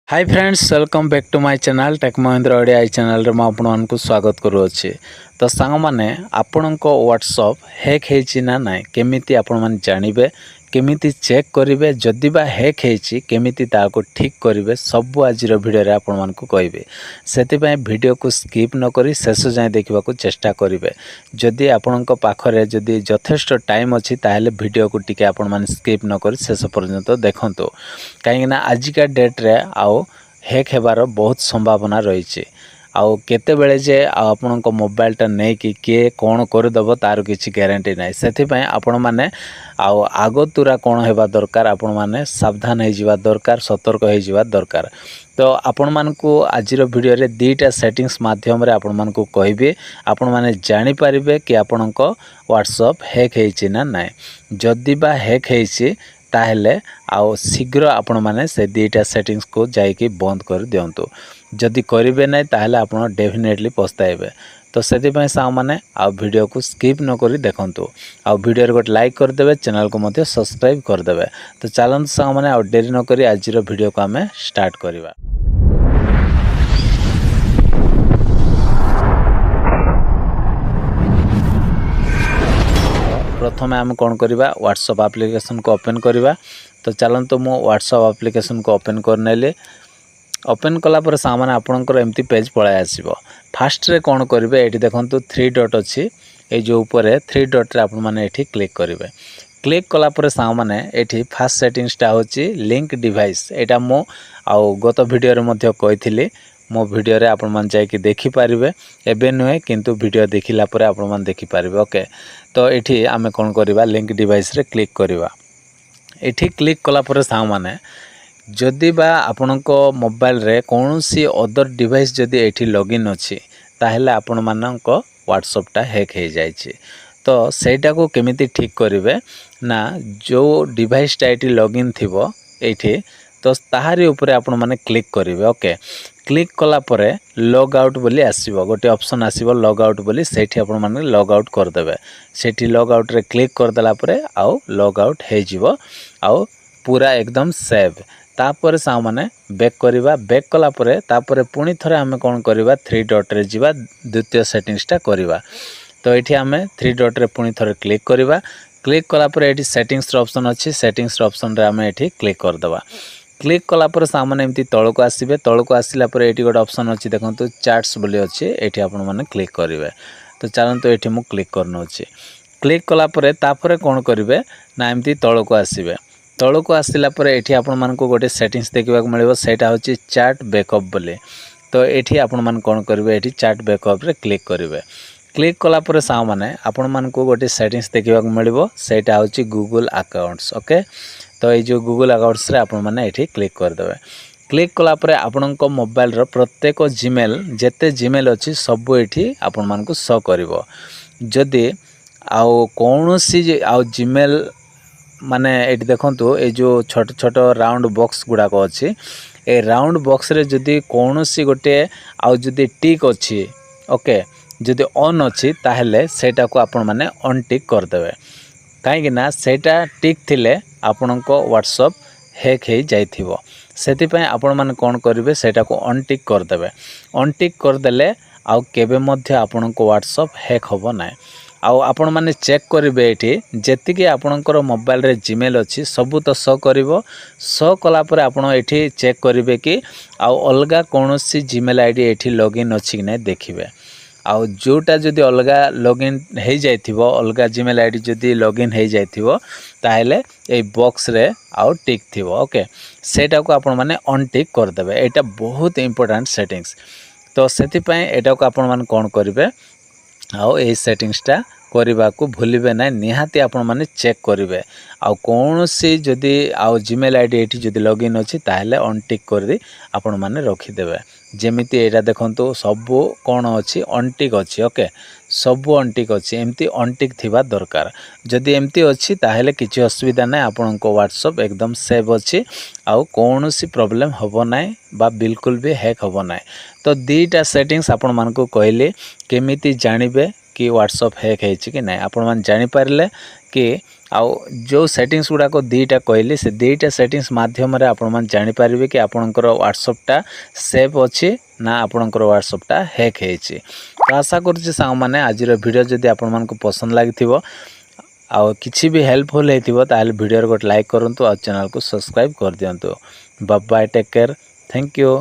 Hi friends welcome back to my channel tech Mahindra Odia channel रे आपको स्वागत करुच्ची। तो सांग मैंने आपण व्हाट्सअप हैक होती ना ना केमिति आपण माने जानिबे केमिति चेक करेंगे जदि बा हैक होती केमिति ताको ठीक करेंगे सब आज वीडियो रे आपण मानकु कहबे सेतिपय वीडियो को स्किप न करी शेष जाए देखा चेष्टा करेंगे। जदि आपण पाखरे जदि यथेष्ट टाइम अच्छी ताहले वीडियो को टिके आपण माने स्किप न करी शेष पर्यंत देखंतु कहीं आजिका डेट रे आओ हैक हेबार बहुत संभावना रही आउ केतेबेले जे आपण मोबाइलटा नहीं कि किए कौन करदेव तार किसी ग्यारंटी ना से आपण मैंने आग तुरा कौन होगा दरकार आपण मैंने सावधान हो दरकार सतर्क हो दरकार। तो आपण मानकु आजिर वीडियो रे दीटा सेटिंग्स माध्यम रे आपण मानकु कहबे आपण माने जानि परिबे कि आपणक व्हाट्सएप हैक होइछि ना नाय। जदि बा हैक होइछि ताहेले आउ शीघ्र आपण माने से दीटा सेटिंग्स को जाइके बंद कर दियंतु। जदि करिवे नै ताहेले आपण डेफिनेटली पछताइबे। तो सेतिपय सा माने आ वीडियो को स्किप न करी देखंतु आ वीडियो रे गोटे लाइक कर देबे चैनल को मते सब्सक्राइब कर देबे। तो चलंतु सा माने आ देरी न करी आजिर वीडियो को हमें स्टार्ट करिवा। प्रथम आम कौन करवा व्हाट्सएप एप्लिकेशन को ओपन करवा। तो चलते मो व्हाट्सएप एप्लिकेशन को ओपन करने ओपन कलापर सामान आपणकर एमती पेज पलाई आसो। फास्ट रे कौन करेंगे ये देखो थ्री डॉट अच्छी ये जो ऊपर थ्री डॉट रे आपण मैंने ये क्लिक करेंगे। क्लिक कलापर सामाने ये फास्ट सेटिंग्सटा होची लिंक डिवाइस। यहाँ मो आउ गत वीडियो रे मध्य कही मो वीडियो रे आपण मान जाइए देखिपारे एबे नुहे किंतु वीडियो देखिला परे आपण मान देखिपारे। ओके तो ये आम कौन करवा लिंक डिवाइस रे क्लिक करवा। ये क्लिक कलापर सामाने जदि बा आपणक मोबाइल रे कौन सी अदर डिवाइस जदि ये लॉगिन अच्छी ताहेले आपण मानक व्हाट्सएपटा हैक हो जाइए। तो सेटा को केमिति ठीक करेंगे ना जो डिवाइसटा ये लॉगिन थिबो एठी तो ताहारी ऊपर आपण माने क्लिक करेंगे। ओके क्लिक कला परे लॉग आउट बोली आसीबो गोटे ऑप्शन आसीबो लॉग आउट बोली सेठी आपण माने लॉग आउट कर देबे। सेठी लॉग आउट रे क्लिक कर देला परे आउ लॉग आउट हे जिवो आउ पूरा एकदम सेव। तापर सा माने बैक करवा। बैक कला परे तापर पुणी थरे आमे कोन करवा थ्री डॉट रे जिवा द्वितीय सेटिंग्सटा करवा। तो ये आम थ्री डॉट रे पुणी थरे क्लिक करवा। क्लिक कला परे ये सेटिंग्स ऑप्शन अच्छी सेटिंग्स ऑप्शन रे आमे ये क्लिक कर देबा। क्लिक कलापर सामाने एमती तलक आसबे। तलक आसला ये गोटे ऑप्शन अच्छी देखो चार्ट्स बोली अच्छी ये आपण मैंने क्लिक करेंगे। तो चलते ये मुझे क्लिक करनोची। क्लिक कलापर तापर कौन करेंगे ना एमती तलक आसबे। तलक आसला ये आपण मानक गोटे सेटिंग्स देखा मिले सेटा होची चार्ट बैकअप बोले। तो ये आपण मान कौन करेंगे ये चार्ट बैकअप रे क्लिक करेंगे। क्लिक कलापर सा माने आपण मानक गोटे सेटिंग्स देखा मिले सेटा होची गूगल अकाउंट्स। ओके तो ये जो गूगल अकाउंट्स रे आपण माने ये क्लिक करदेवे। क्लिक कलापर आपणक मोबाइल रो प्रत्येक जीमेल जेते जीमेल अच्छी सब ये आपण मानक शो करिवो। जदि आउ कौनसी आउ जीमेल माने ये देखंतु ये जो छोट छोट राउंड बॉक्स गुड़ाक अच्छी ए राउंड बॉक्स रे जदि कौनसी गोटे आउ जदि टिक अच्छी ओके जदि ऑन अच्छी ताहेले सेटा को आपण माने ऑन टिक करदेवे। कहीं सेटा टिक थिले आपणक व्हाट्सएप हैक हो जाइथिबो। सेतिपय आपण माने कौन करेंगे सेटा को ऑन टिक करदेवे। ऑन टिक करदेले आउ केबे मध्य आपणक व्हाट्सएप हैक होबो ना। आउ आपण माने चेक करेंगे ये जेतिकी आपणकर मोबाइल रे जीमेल अच्छी सबू तो शो करिवो। शो कला परे आपण ये चेक करेंगे कि आउ अलगा कौनसी जीमेल आईडी ये लॉगिन अच्छी कि नहीं देखिए। आउ जोटा जदि अलगा लॉगिन हो जाइथिबो अलगा जीमेल आईडी जदि लॉगिन हो जाइथिबो ताहेले ए बॉक्स रे आउ टिक थिबो। ओके सेटा को आपण माने ऑन टिक कर देबे। एटा बहुत इंपोर्टेंट सेटिंग्स। तो सेति पय एटा को आपण माने कोन करिवे आउ ए सेटिंग्सटा करने को भूलिबे ना निहाती आपण माने चेक करेंगे। आउ कौन सी जदि आउ जीमेल आईडी ये जदि लॉगिन अच्छी ताहेले ऑन टिक कर दी आपण माने रखिदेवे। जेमिति एटा देखंतु सबू कौन अच्छी ऑन टिक अच्छी। ओके सबू ऑन टिक अच्छी एमती ऑन टिक थिबा दरकार। जदि एमती अच्छी ताहेले किछि असुविधा ना आपण को व्हाट्सएप एकदम सेव अच्छी आउ कौन सी प्रॉब्लम होबो ना बा बिल्कुल भी हैक होबो ना। तो दीटा सेटिंग्स आपण मान को कहले केमिति जानिबे कि व्हाट्सएप हैक है कि नहीं आपण मान जानी पारले कि आउ जो सेटिंग्स गुड़ाक दुईटा कहली से दुईटा सेटिंग्स माध्यम आपण जानीपारे कि आपणकर व्हाट्सएपटा सेफ अच्छी ना आपणकर व्हाट्सएपटा हैक होती। तो आशा करुँच सांग मैंने आज वीडियो जदि आपण मानक पसंद लगी आउ किसी भी हेल्पफुल होती ताल वीडियो गोटे लाइक करूँ और चैनल को सब्सक्राइब कर दिंतु। Bye bye, take care, thank you.